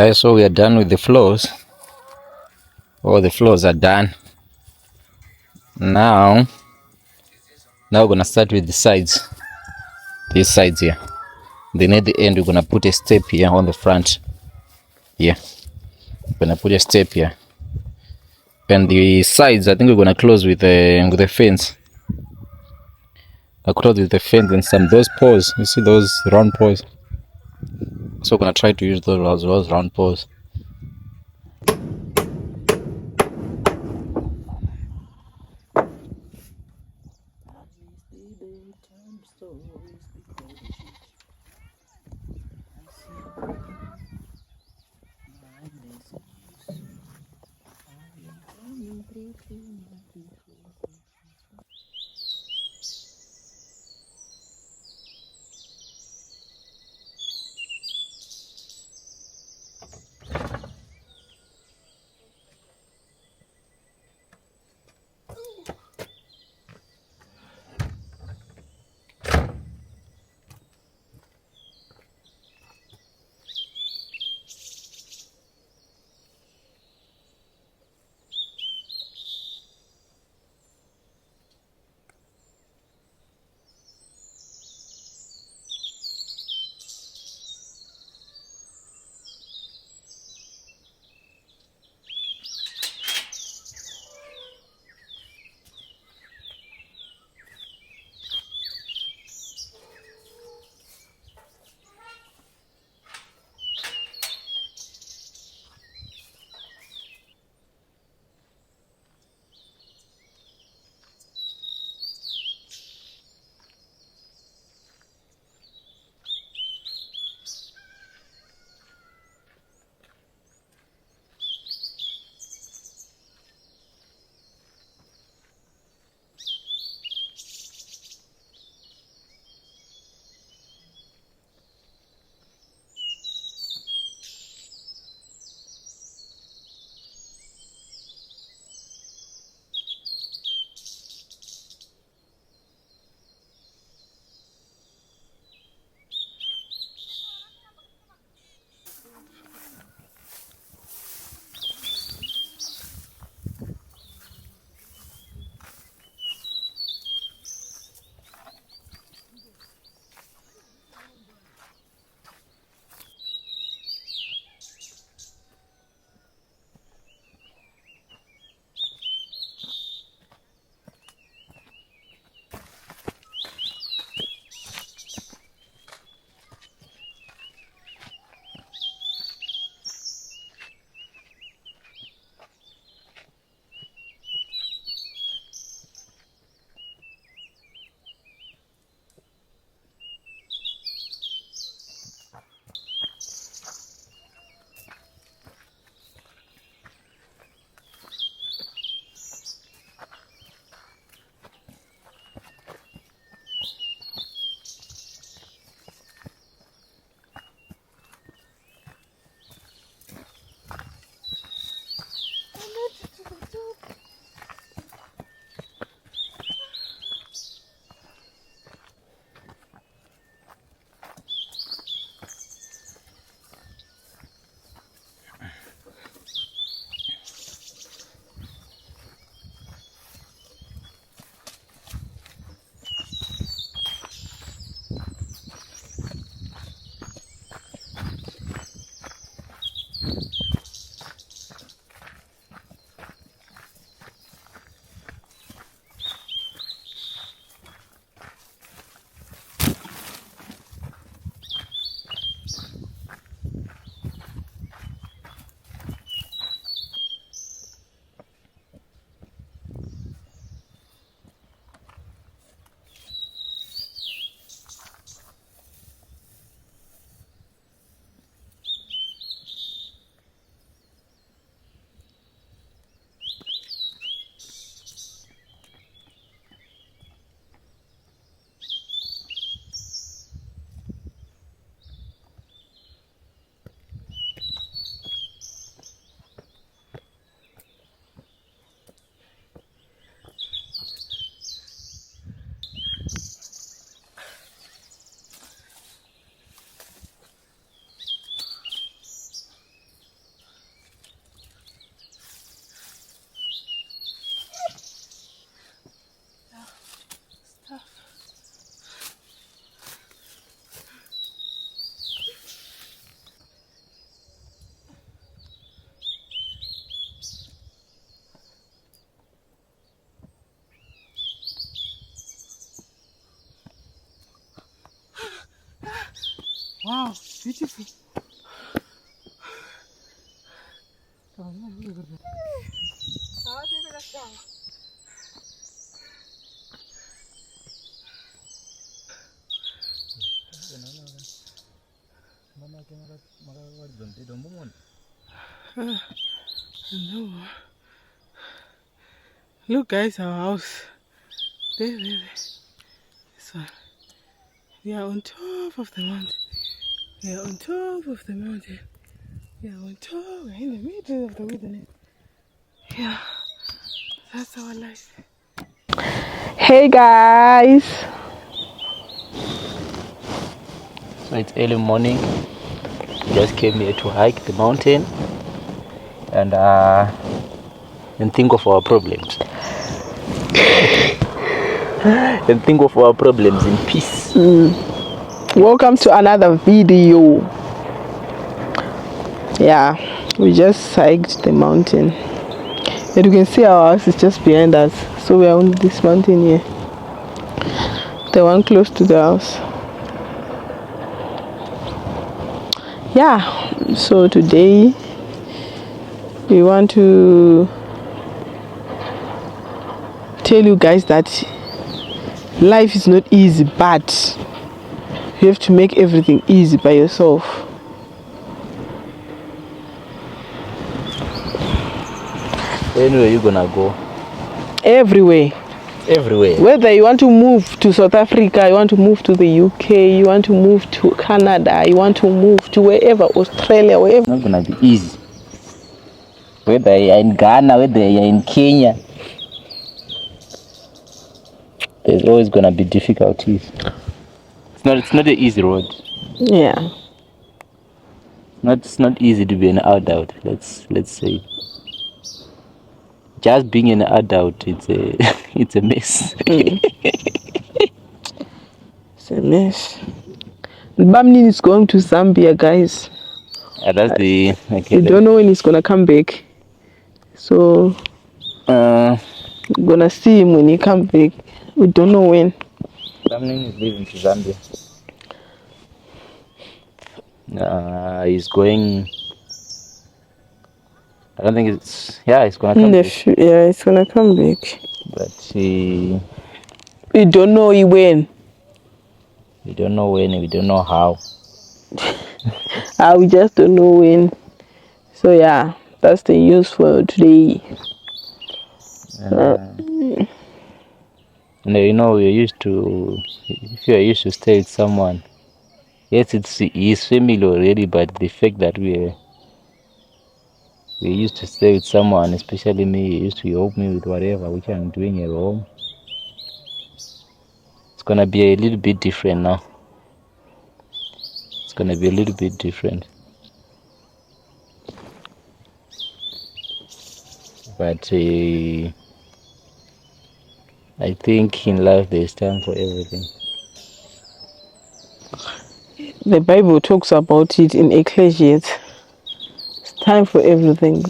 Guys, so we are done with the floors. All the floors are done. Now we're gonna start with the sides. These sides here. Then at the end we're gonna put a step here on the front. Here. We're gonna put a step here. And the sides, I think we're gonna close with the fence. I'll close with the fence and those poles. You see those round poles? So we're gonna try to use those round poles. Wow, beautiful. No. Look, guys, our house. There. This one. We are on top of the mountain. We are on top of the mountain. We are on top. We're in the middle of the wilderness. Yeah, that's our life. Hey, guys. So it's early morning. We just came here to hike the mountain and think of our problems. And think of our problems in peace. Welcome to another video. Yeah, we just hiked the mountain. And you can see our house is just behind us. So we are on this mountain here. The one close to the house. Yeah, so today we want to tell you guys that life is not easy, but you have to make everything easy by yourself. Anywhere you're gonna go? Everywhere. Everywhere. Whether you want to move to South Africa, you want to move to the UK, you want to move to Canada, you want to move to wherever, Australia, wherever. It's not gonna be easy. Whether you're in Ghana, whether you're in Kenya, there's always gonna be difficulties. It's not an easy road. Yeah. It's not easy to be an adult. Let's say. Just being an adult, it's a it's a mess. It's a mess. Bamni is going to Zambia, guys. That's the okay. We don't know when he's gonna come back. So we're gonna see him when he comes back. We don't know when. Bamni is leaving to Zambia. He's going. I don't think it's. Yeah, it's gonna come back. Yeah, it's gonna come back. But we don't know when. We don't know when. We don't know how. We just don't know when. So yeah, that's the news for today. You know, we're used to. If you're used to stay with someone, yes, it's his family already. But the fact that we used to stay with someone, especially me, he used to help me with whatever which I'm doing at home. It's gonna be a little bit different now. It's gonna be a little bit different. But I think in life there's time for everything. The Bible talks about it in Ecclesiastes. It's time for everything.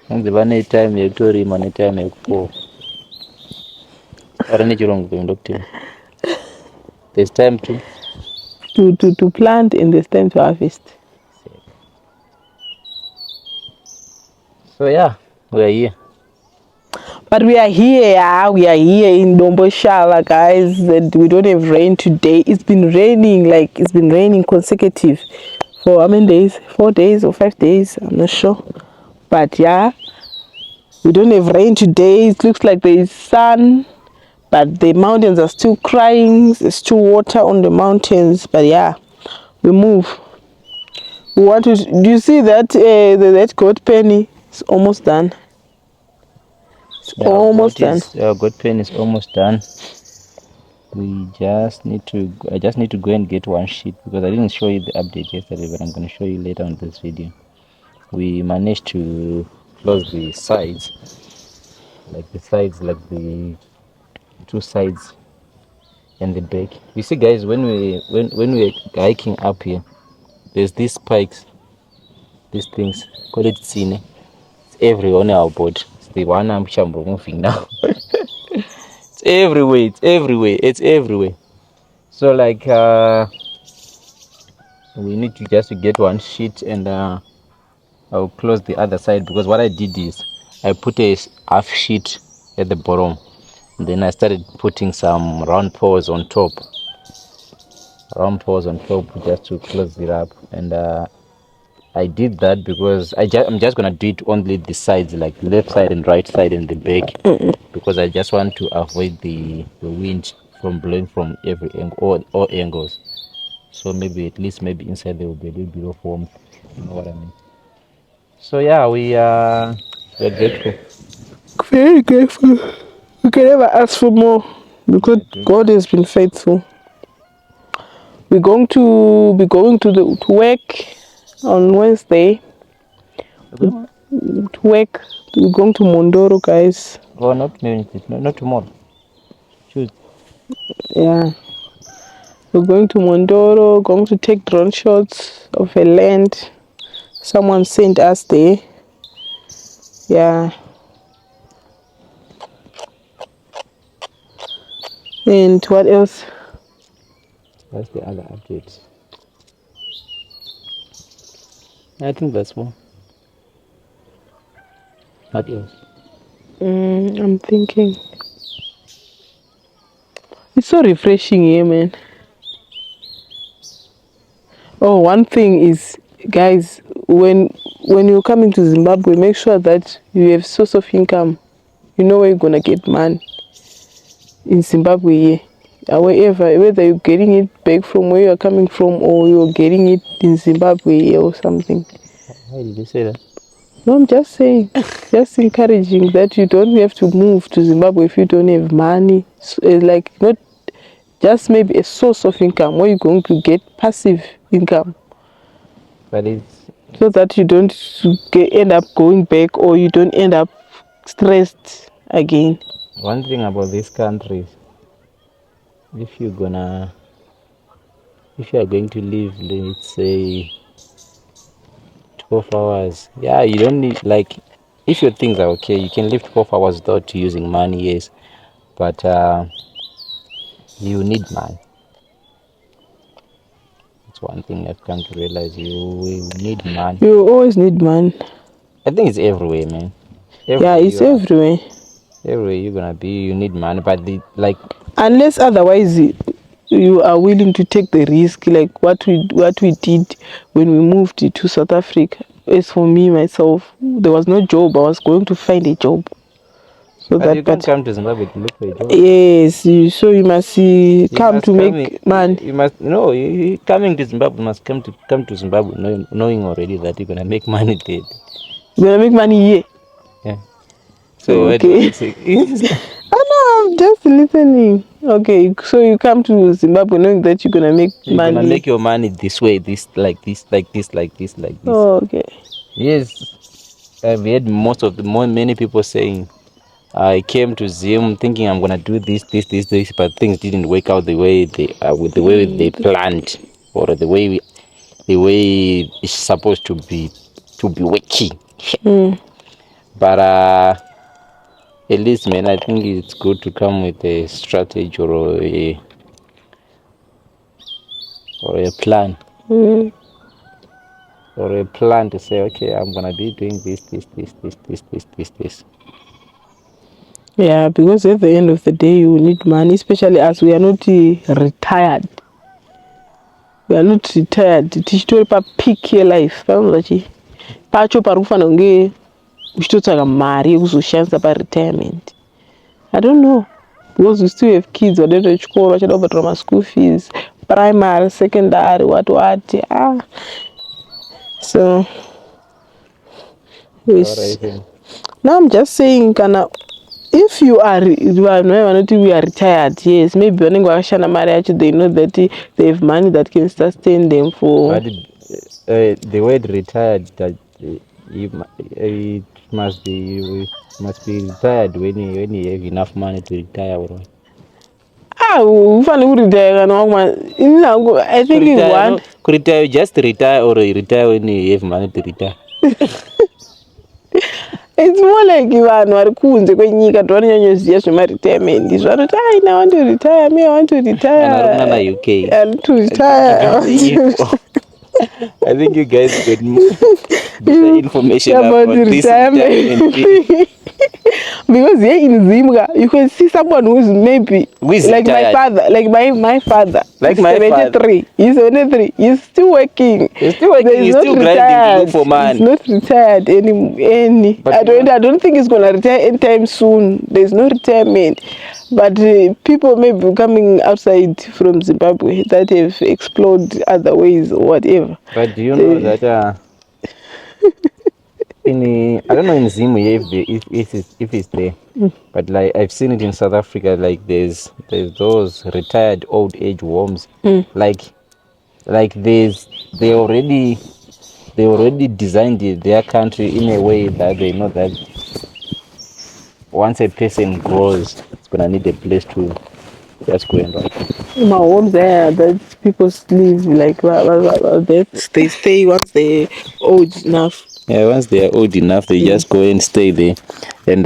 The one time you to him and time you go. There's time to plant and there's time to harvest. So yeah, we are here. But we are here in Domboshala, guys, and we don't have rain today. It's been raining consecutive for how many days? 4 days or 5 days? I'm not sure. But yeah, we don't have rain today. It looks like there is sun, but the mountains are still crying. There's still water on the mountains. But yeah, we move. We want to. Do you see that that goat penny? It's almost done. Almost done. Our goat pen is almost done. We just need to. I just need to go and get one sheet because I didn't show you the update yesterday, but I'm going to show you later on this video. We managed to close the sides, like the two sides and the back. You see, guys, when we're hiking up here, there's these spikes, these things. Call it cine. It's everywhere on our board. It's the one I'm moving now. It's everywhere. So like we need to just get one sheet, and I'll close the other side, because what I did is I put a half sheet at the bottom, then I started putting some round paws on top, just to close it up. And I did that because I'm just gonna do it only the sides, like left side and right side and the back, because I just want to avoid the wind from blowing from every angle, all angles. So maybe at least maybe inside there will be a little bit of warmth. You know what I mean? So yeah, we're grateful. Very grateful. We can never ask for more because God has been faithful. We're going to be going to work on Wednesday. To work. We're going to Mondoro, guys. Oh, not tomorrow. Tuesday. Yeah. We're going to Mondoro, going to take drone shots of a land. Someone sent us there. Yeah. And what else? That's the other updates. I think that's one. What else? I'm thinking. It's so refreshing here, man. Oh, one thing is, guys, when you're coming to Zimbabwe, make sure that you have source of income. You know where you're gonna get money in Zimbabwe here. Wherever, whether you're getting it back from where you're coming from or you're getting it in Zimbabwe here or something. Why did you say that? No, I'm just saying, just encouraging that you don't have to move to Zimbabwe if you don't have money. So, like, not just maybe a source of income where you're going to get passive income. But it's So that you don't end up going back or you don't end up stressed again. one thing about this country. If you are going to live, let's say 12 hours, yeah, you don't need, like, if your things are okay, you can live 12 hours without using money, yes, but you need money. That's one thing I've come to realize. You need money. You always need money. I think it's everywhere, man. Yeah, it's everywhere. Everywhere you're gonna be, you need money, but unless otherwise you are willing to take the risk, like what we did when we moved to South Africa. As for me myself, there was no job. I was going to find a job. So but you can't come to Zimbabwe to look for a job. Yes, so you must come to make money. You must you coming to Zimbabwe must come to Zimbabwe knowing already that you're gonna make money there. You're gonna make money here. Yeah. So okay. I know, I'm just listening. Okay, so you come to Zimbabwe knowing that you're gonna make money. You're gonna make your money this way, like this. Oh, okay. Yes, I've heard many people saying, I came to Zim thinking I'm gonna do this, but things didn't work out the way they planned, or the way it's supposed to be working. But at least, man, I think it's good to come with a strategy or a plan. Or a plan to say, okay, I'm gonna be doing this. Yeah, because at the end of the day, you need money, especially as we are not retired. We are not retired. Tichitori pa peak your life. Pacho parufana nge uchitotsvaga mari yekuzoshandisa retirement. I don't know, because we still have kids vanoenda kuchikoro vachada kubhadhara ma-school fees, primary, secondary, what. So yes. Now I'm just saying, if you are we are retired, yes, maybe vanenge vakashanda mari yacho, they know that they have money that can sustain them for. But the word retired, that it must be retired when you have enough money to retire, or ufane kuretire kana I think retire, just retire, or retire when you have money to retire. It's more like vanhu vari kunze kwenyika ndovanonyanya zvemaretirement zvanoti I want to retire, me I want to retire, I want to retire. I want to retire. I think you guys got better information about about this retirement thing. Because here in Zimbabwe, you can see someone who's maybe Who is like retired? my father, like my father. Like He's my 73. He's 73. He's still working. He's still working. He's still grinding to look for man. He's not retired any. But I don't think he's gonna retire anytime soon. There's no retirement. But people may be coming outside from Zimbabwe that have explored other ways or whatever. But do you know that I don't know in Zimbabwe if it's there, but like I've seen it in South Africa. Like there's those retired old age homes. Like they already designed their country in a way that they know that once a person grows, it's gonna need a place to just go and work. My homes there that people live like they stay once they old enough. Yeah, once they are old enough, they just go and stay there, and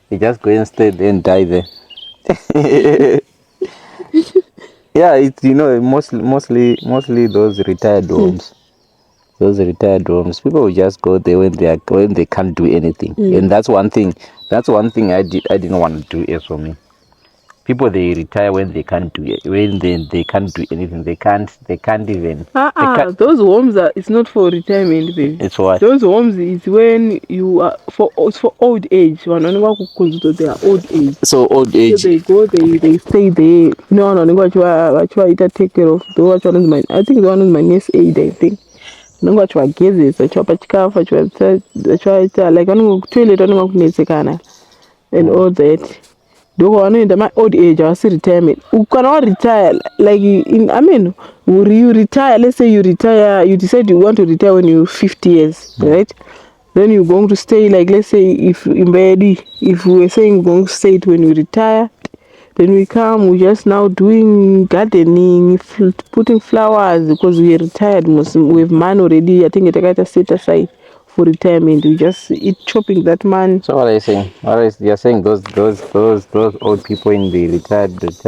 they just go and stay there and die there. Yeah, it's mostly those retired homes. Those retired homes, people will just go there when they can't do anything, and that's one thing. That's one thing I didn't want to do as for me. People they retire when they can't do it, when they can't do anything. They can't even. Those homes it's not for retirement, baby. It's what? Those homes is when you are it's for old age. They are old age. So old age. So they go, they stay there. No, what you take care of. I think the one is my next aid. I think. What you give this, what you chikafu, what you like toilet, and all that. In my old age, I see retirement. You cannot retire like will you retire? Let's say you retire, you decide you want to retire when you're 50 years, right? Then you're going to stay like, let's say if we were saying we're going to stay it when you retire, then we're just now doing gardening, putting flowers because we are retired. We have man already. I think it's got to set aside for retirement. We just eat chopping that man. So what are you saying? You're saying those old people in the retired homes,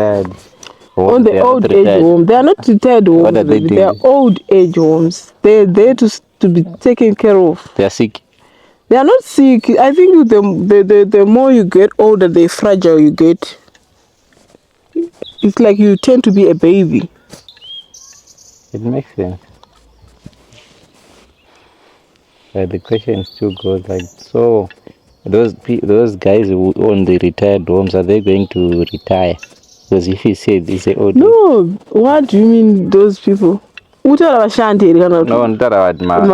on the old age home. They are not retired homes. What are they doing? They are old age homes. They're there to be taken care of. They are sick. They are not sick. I think the more you get older, the fragile you get. It's like you tend to be a baby. It makes sense. But the question still goes like, so those guys who own the retired homes, are they going to retire? Because if you say they say old. No, what do you mean those people? No,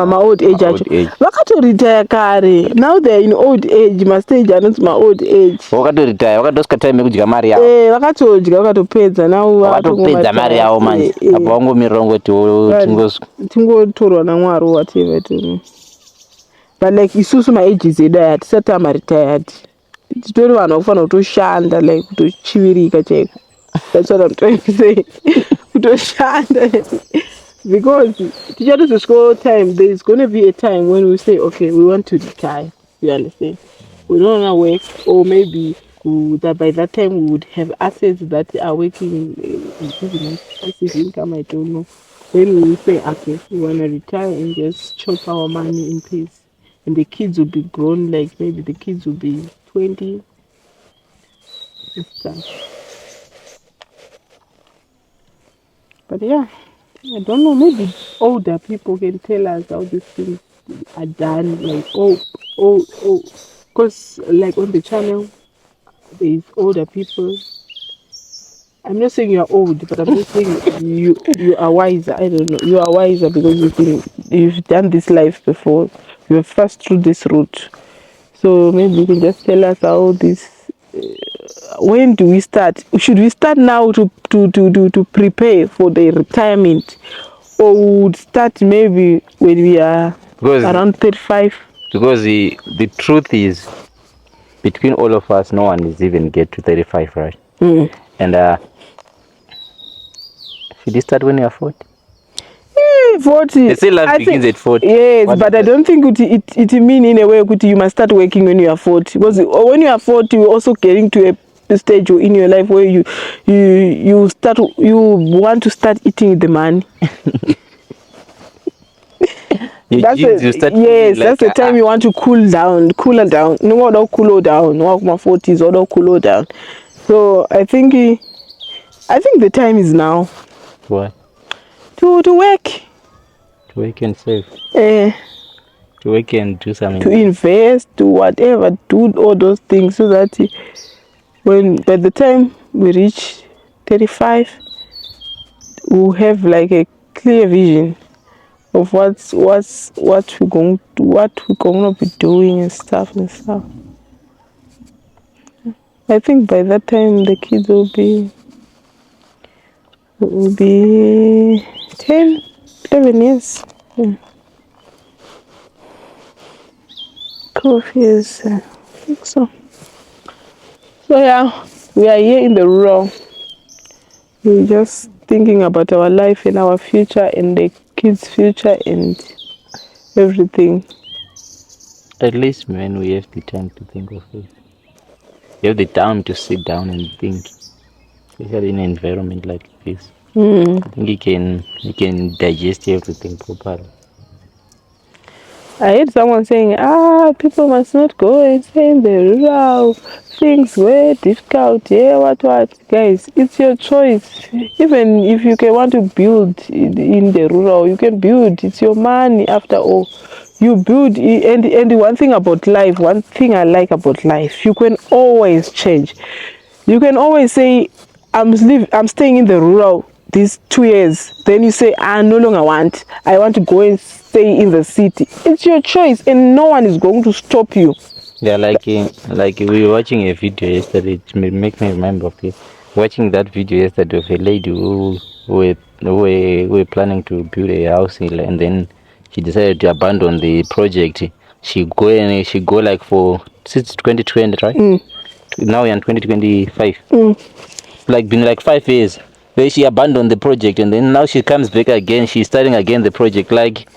my old age. Retire kare. Now they're in old age. My stage are not my old age. Retire. Mari yao. Wakatopedza now. Wakatopedza mari yao manje. Apo wangu mirongo tingotorwa naMwari whatever to me. But like isusu my age is hatisati retired. Titori vanhu vakufanira kutoshanda like kutochivirika chaiko. That's what I'm trying to say. Kutoshanda. Because teachers school time, there's going to be a time when we say, okay, we want to retire. You understand? We don't want to work, or maybe that by that time we would have assets that are working in passive income. I don't know. Then we will say, okay, we want to retire and just chop our money in peace. And the kids will be grown, like maybe the kids will be 20 and stuff. But yeah. I don't know, maybe older people can tell us how these things are done, like, because like on the channel, there's older people. I'm not saying you're old, but I'm just saying you are wiser. I don't know, you are wiser because you've done this life before. You have passed through this route. So maybe you can just tell us how this. When do we start? Should we start now to prepare for the retirement, or would start maybe when we are around 35? Because the truth is, between all of us, no one is even get to 35, right? And should you start when you are 40? 40. They say life begins at 40. Yes, but I don't think it mean in a way that you must start working when you are 40. Because when you are 40, you're also getting to stage in your life where you want to start eating the money. That's the time you want to cool down. No more cool down. No more 40s or cool down. So I think the time is now. What? To work. To work and save. To work and do something. To invest, to whatever, do all those things so that by the time we reach 35, we'll have like a clear vision of what we're going to be doing and stuff. I think by that time the kids will be 10, 11 years. Yeah. 12 years. I think so. So yeah, we are here in the rural. We're just thinking about our life and our future and the kids' future and everything. At least, man, we have the time to think of it. You have the time to sit down and think, especially in an environment like this. I think you can digest everything properly. I heard someone saying, people must not go and stay in the rural. Things were difficult. Yeah, what? Guys, it's your choice. Even if you can want to build in the rural, you can build. It's your money after all. You build. And one thing about life, one thing I like about life, you can always change. You can always say, I'm staying in the rural these 2 years. Then you say, I no longer want. I want to go and stay in the city. It's your choice, and no one is going to stop you. Yeah, like we were watching a video yesterday. It make me remember of it. Watching that video yesterday of a lady who were planning to build a house, and then she decided to abandon the project. She go like for since 2020, right? Now we're in 2025. Like been like 5 years. Where she abandoned the project, and then now she comes back again. She's starting again the project. Like,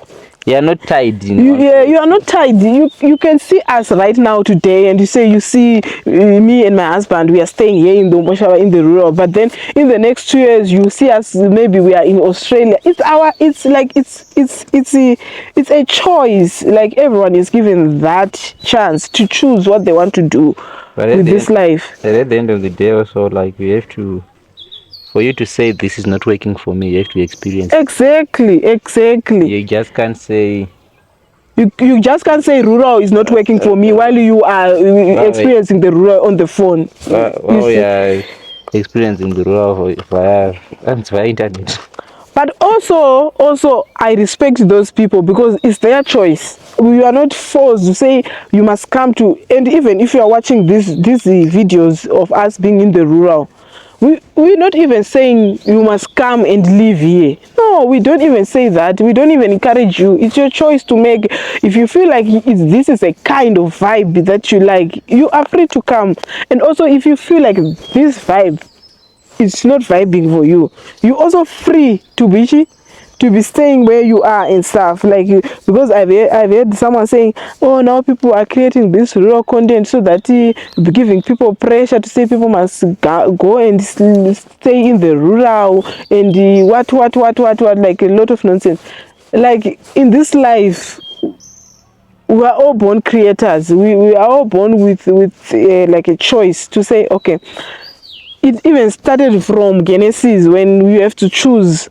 you are not tied. You are not tied. You can see us right now today, and you see me and my husband. We are staying here in Domboshawa in the rural. But then in the next 2 years, you see us. Maybe we are in Australia. It's a choice. Like everyone is given that chance to choose what they want to do with this life. But at the end of the day, also like we have to. For you to say this is not working for me, you have to experience. Exactly. You just can't say. You just can't say rural is not working for me while you are experiencing the rural on the phone. Yeah, experiencing the rural via internet. But also, I respect those people because it's their choice. We are not forced to say you must come to. And even if you are watching these videos of us being in the rural, we're not even saying you must come and live here. No, we don't even say that. We don't even encourage you. It's your choice to make. If you feel like this is a kind of vibe that you like, you are free to come. And also, if you feel like this vibe is not vibing for you, you're also free to be staying where you are and stuff like you. Because I've heard someone saying, oh, now people are creating this rural content so that giving people pressure to say people must go and stay in the rural and what like a lot of nonsense. Like in this life, we are all born creators. We are all born with like a choice to say, okay. It even started from Genesis when we have to choose.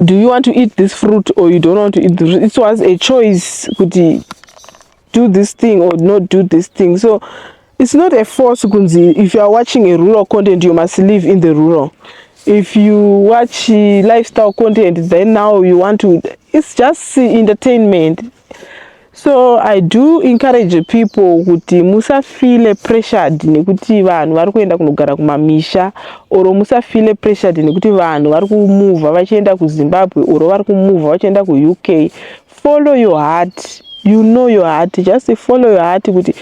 Do you want to eat this fruit or you don't want to eat the fruit? It was a choice. Could you do this thing or not do this thing? So it's not a force. If you are watching a rural content, you must live in the rural. If you watch lifestyle content, then now you want to. It's just entertainment. So I do encourage people kuti musafeel pressured nekuti vanhu vari kuenda kunogara kumamisha oro musafeel pressured nekuti vanhu vari kumuvha vachienda kuZimbabwe oro vari kumuvha vachienda kuUK. Follow your heart. You know your heart. Just follow your heart kuti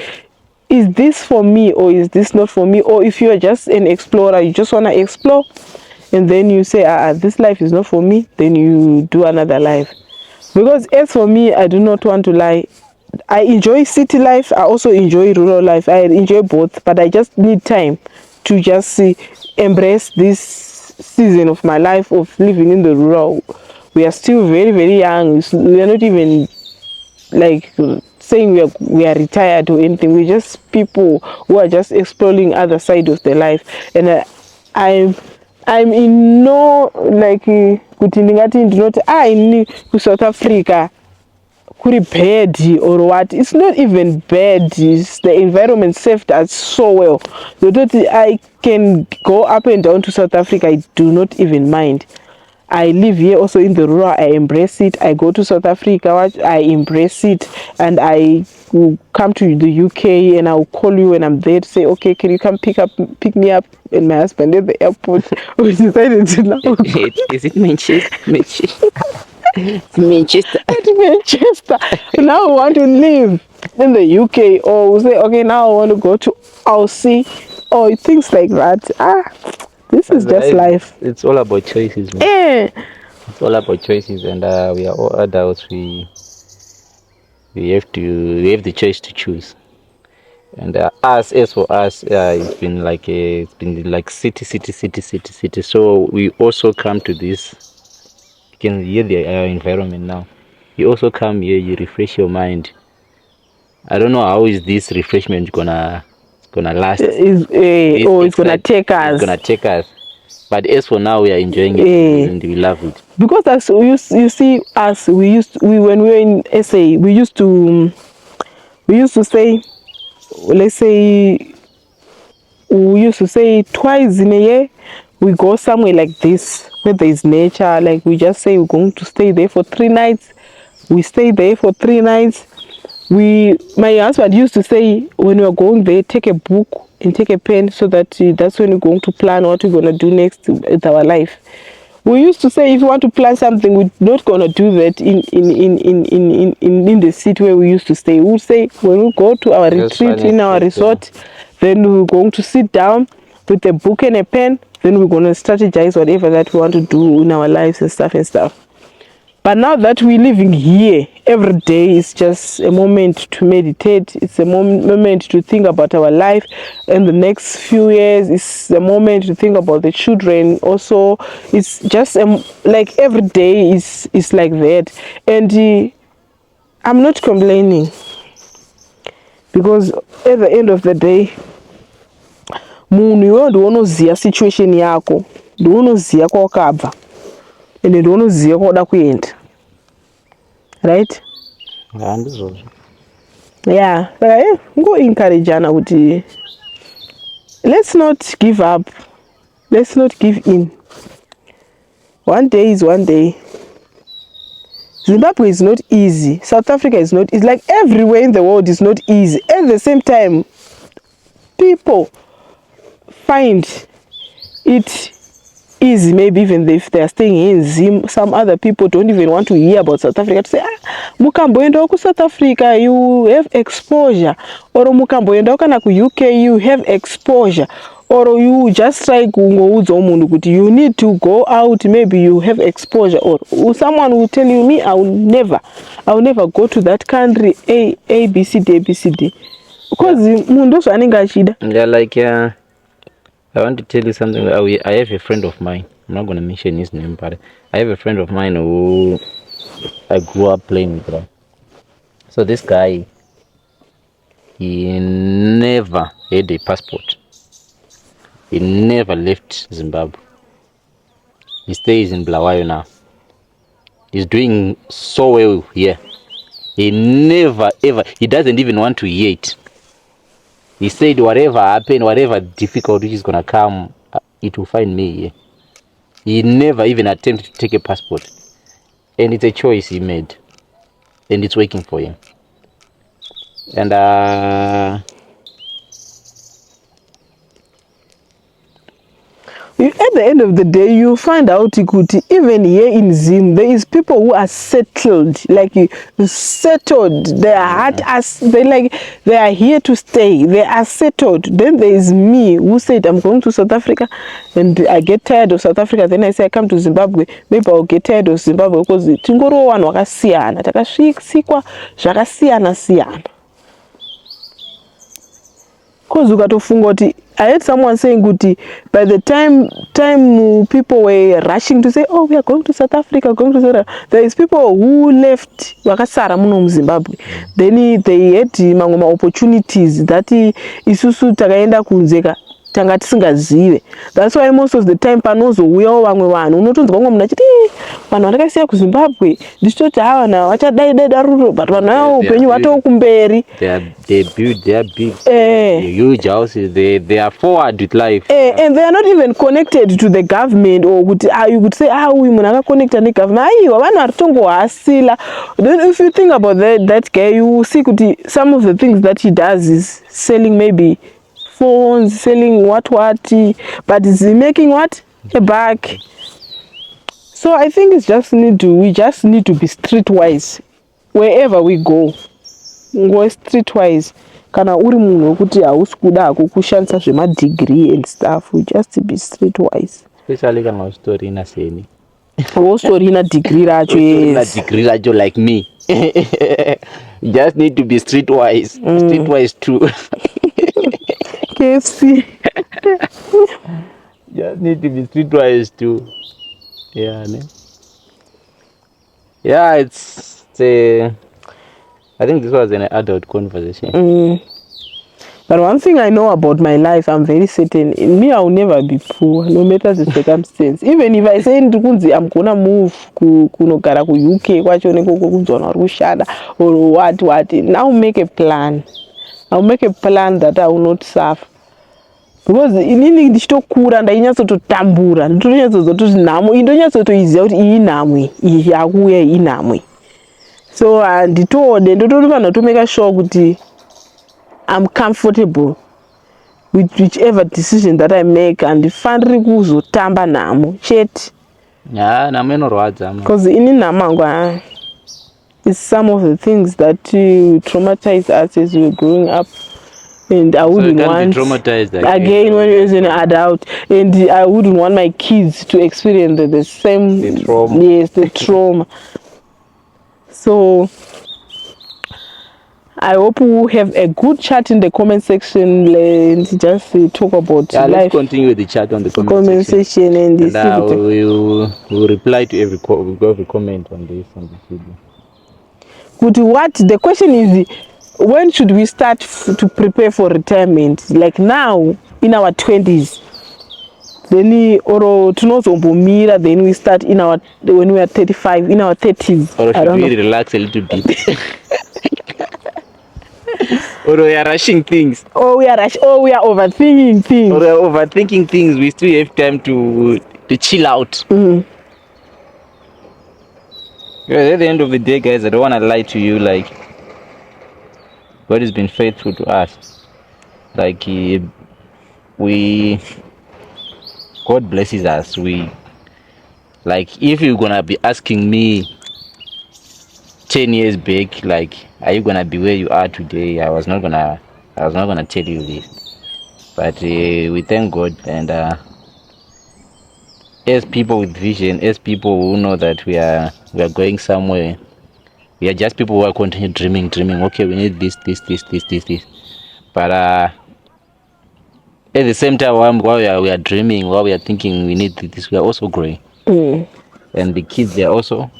is this for me or is this not for me? Or if you are just an explorer, you just want to explore and then you say this life is not for me, then you do another life. Because as for me, I do not want to lie. I enjoy city life. I also enjoy rural life. I enjoy both, but I just need time to just embrace this season of my life of living in the rural. We are still very, very young. We are not even like saying we are retired or anything. We're just people who are just exploring other side of their life. And I'm I'm in no like kuti ndingati ndinoti ini kuSouth Africa kuri bad or what. It's not even bad. It's the environment saved us so well. I can go up and down to South Africa. I do not even mind. I live here also in the rural. I embrace it. I go to South Africa. I embrace it, and I will come to the UK and I'll call you when I'm there to say, okay, can you come pick me up and my husband at the airport? We decided to now go Is it Manchester? Manchester. at Manchester. Now we want to live in the UK, or we say, okay, now I want to go to Aussie, or things like that. This is just life. It's all about choices, man. It's all about choices, and we are all adults. We have the choice to choose. And as for us, it's been like city. So we also come to this. You can hear the environment now. You also come here. You refresh your mind. I don't know how is this refreshment gonna last. It's gonna take It's us. gonna take us. But as for now, we are enjoying it and we love it. Because as you see us, when we were in SA, we used to say, let's say, we used to say twice in a year we go somewhere like this where there is nature. Like we just say we're going to stay there for 3 nights. We stay there for 3 nights. My husband used to say when we are going there, take a book and take a pen, so that that's when we're going to plan what we're going to do next with our life. We used to say if you want to plan something, we're not gonna do that in the city where we used to stay. We would say when we go to our retreat in our resort, then we're going to sit down with a book and a pen. Then we're gonna strategize whatever that we want to do in our lives and stuff. But now that we're living here, every day is just a moment to meditate. It's a moment to think about our life. And the next few years, it's a moment to think about the children. Also, it's just like every day is like that. And I'm not complaining, because at the end of the day, munhu iwewe ndiwe unoziva situation yako, ndiwe unoziva kwawakabva, ende ndiwe unoziva kwawada kuenda. Right? Yeah, go encourage Anna kuti let's not give up. Let's not give in. One day is one day. Zimbabwe is not easy. South Africa is not easy. Like everywhere in the world is not easy. At the same time, people find it easy, maybe even if they are staying in Zim. Some other people don't even want to hear about South Africa, to say, mukamboenda ku South Africa, you have exposure. Or mukamboenda kana ku UK, you have exposure. Or you just try kungoudza munhu kuti you need to go out, maybe you have exposure. Or someone will tell you, me, I will never go to that country, A B C D because munhu zvanenge achida. Yeah, like I want to tell you something. I have a friend of mine. I'm not going to mention his name, but I have a friend of mine who I grew up playing with. Right? So this guy, he never had a passport. He never left Zimbabwe. He stays in Bulawayo now. He's doing so well here. He never ever, he doesn't even want to hear it. He said whatever happened, whatever difficulty is going to come, it will find me here. He never even attempted to take a passport. And it's a choice he made. And it's working for him. And At the end of the day, you find out kuti even here in Zim, there is people who are settled, like settled. They are they are here to stay. They are settled. Then there is me who said I'm going to South Africa, and I get tired of South Africa. Then I say I come to Zimbabwe. Maybe I'll get tired of Zimbabwe because tingoro wanhu wakasiyana, takasvikwa zvakasiyana siyana. Because ukatofunga kuti I heard someone saying kuti by the time people were rushing to say, oh, we are going to South Africa, going to South Africa, there is people who left vakasara muno muZimbabwe. Then they had mamwe opportunities that isusu takaenda kunzeka tanga tisingazive. That's why most of the time panozouyawo vamwe vanhu unotonzwa vamwe munhu achiti vanhu vandakasiya kuZimbabwe ndichitoti hava na vachadai daruro, but vanhu avo upenyu hwatoo kumberi. They build their big huge houses. They are forward with life. And they are not even connected to the government, or you could say uyu munhu akaconnected negovernment. Aiwa vanhu vari tongohasila. Then if you think about that guy, you see kuti some of the things that he does is selling maybe phones, selling what, but is he making what? A bag. So I think we just need to be streetwise wherever we go. Go streetwise. Kana uri munhu wekuti hausi kuda kushandisa zvemadegree and stuff, we just be streetwise. Especially kana ustori ina seni. Ustori ina degree racho, yes. Ina degree racho like me. You just need to be streetwise. Streetwise too. KFC. Just need to be streetwise too. Yeah, ne? Yeah, it's I think this was an adult conversation. But one thing I know about my life, I'm very certain. In me, I will never be poor, no matter the circumstance. Even if I say I'm gonna move kunogara ku UK, or what, now make a plan. I'll make a plan that I will not suffer. Because inini ndichitokura ndainyatsototamburwa ndotonyatsozotuti nhamo indonyatsotoiziva kuti iyi nhamwe iyi yakuuya iyi nhamwe. So nditode ndotofanira to make sure kuti I'm comfortable with whichever decision that I make, and faniri kuzotamba nhamo chete. Yeah, nhamo inorwadza. Because ini nhamo is some of the things that traumatized us as we were growing up. And I wouldn't want traumatized again when you're an adult, and I wouldn't want my kids to experience the same trauma. Yes, the trauma. So I hope we have a good chat in the comment section and just talk about life. Let's continue the chat on the comment section, and we'll reply to every comment on this video. Good. What the question is? When should we start to prepare for retirement? Like now, in our 20s. Then or tunozombomira, then we start when we are 35, in our 30s. Or should we relax a little bit? Or we are rushing things. Or we are overthinking things. Or we are overthinking things. We still have time to chill out. Mm-hmm. At the end of the day, guys, I don't want to lie to you. Like, God has been faithful to us. Like God blesses us. If you're gonna be asking me 10 years back, like, are you gonna be where you are today? I was not gonna tell you this. But we thank God, and as people with vision, as people who know that we are going somewhere. We are just people who are continue dreaming. Okay, we need this. But at the same time, while we are dreaming, while we are thinking we need this, we are also growing. And the kids, they are also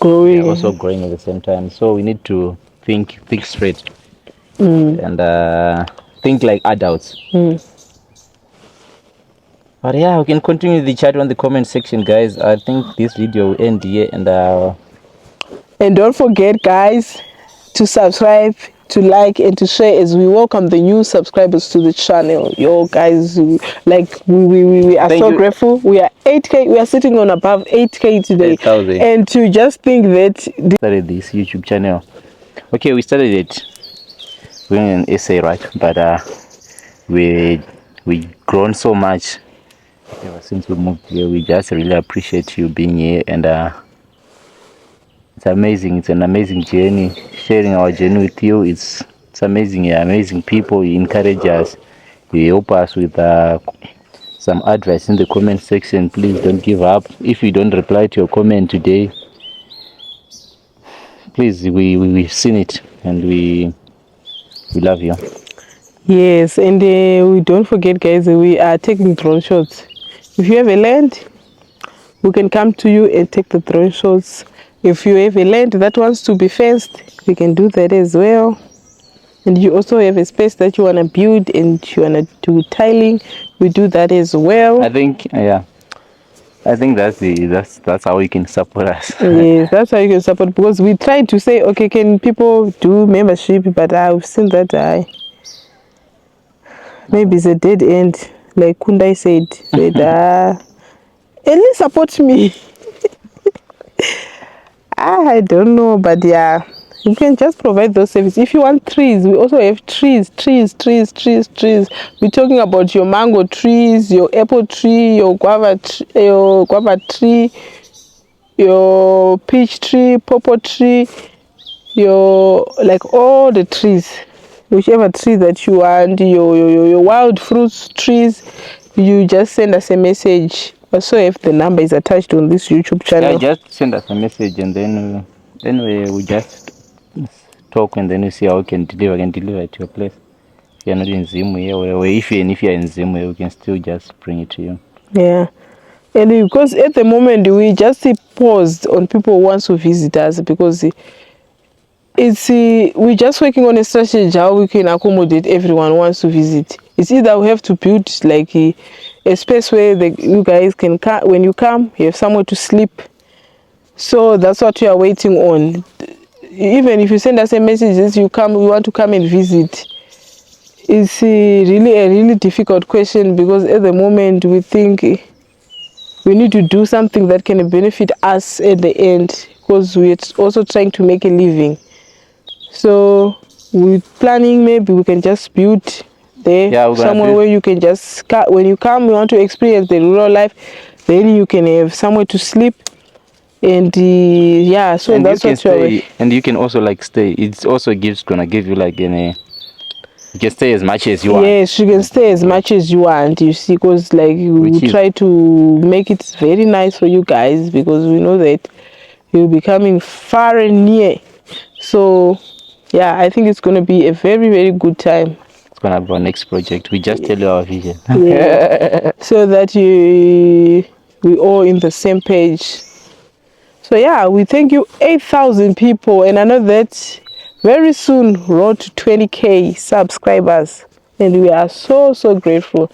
growing. They are also growing at the same time. So we need to think straight and think like adults. But yeah, we can continue the chat on the comment section, guys. I think this video will end here, and don't forget, guys, to subscribe, to like, and to share as we welcome the new subscribers to the channel. Yo, guys, we are so grateful. We are 8K. We are sitting on above 8K today. 8,000. And to just think that started this YouTube channel. Okay, we started it doing an essay, right? But we grown so much Ever since we moved here, we just really appreciate you being here, and it's amazing. It's an amazing journey. Sharing our journey with you, it's amazing. You're amazing people. You encourage us. You help us with some advice in the comment section. Please don't give up. If you don't reply to your comment today, please, we've seen it, and we love you. Yes, and we don't forget, guys, we are taking drone shots. If you have a land, we can come to you and take the drone shots. If you have a land that wants to be fenced, we can do that as well. And you also have a space that you want to build and you want to do tiling, we do that as well. I think, yeah, I think that's how you can support us. Yes, that's how you can support, because we tried to say, okay, can people do membership, but I've seen that maybe it's a dead end, like Kundai said at least support me. I don't know, but yeah, you can just provide those services. If you want trees, we also have trees. We're talking about your mango trees, your apple tree, your guava tree, your peach tree, pawpaw tree, your, like, all the trees, whichever tree that you want, your wild fruits trees. You just send us a message. Also, if the number is attached on this YouTube channel. Yeah, just send us a message, and then we just talk, and then we see how we can deliver. It to your place. If you're not in Zimbabwe, or if you're in Zimbabwe, we can still just bring it to you. Yeah, and because at the moment we just paused on people who want to visit us, because it's we're just working on a strategy how we can accommodate everyone who wants to visit. It's either we have to build like a space where you guys can come. When you come, you have somewhere to sleep. So that's what we are waiting on. Even if you send us a message that you want to come and visit, it's really a really difficult question, because at the moment we think we need to do something that can benefit us at the end, because we're also trying to make a living. So we're planning, maybe we can just build there, somewhere where you can just, when you come, you want to experience the rural life, then you can have somewhere to sleep. And yeah, so and that's what stay, and you can also like stay. It's also gonna give you like you can stay as much as you want. Yes, you can stay as much as you want, you see, because like we try to make it very nice for you guys, because we know that you'll be coming far and near. So yeah, I think it's going to be a very, very good time. It's going to be our next project. We just tell you our vision. Yeah. So that we all in the same page. So yeah, we thank you, 8,000 people, and I know that very soon road to 20K subscribers, and we are so grateful.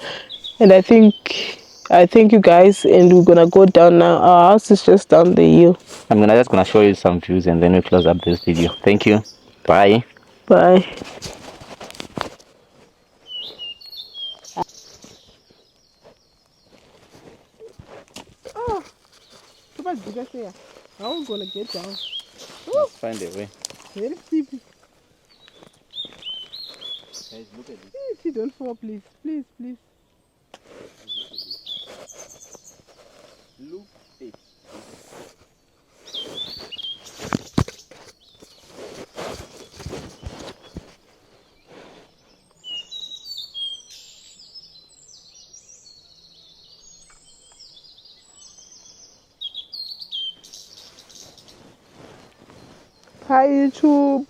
And I thank you guys, and we're gonna go down now. Our house is just down the hill. I'm just gonna show you some views, and then we close up this video. Thank you. Bye. Bye. Oh, how am I gonna get down? Let's find a way. Very steep. Guys, look at this. If you don't fall, please. Look at it. Hi YouTube.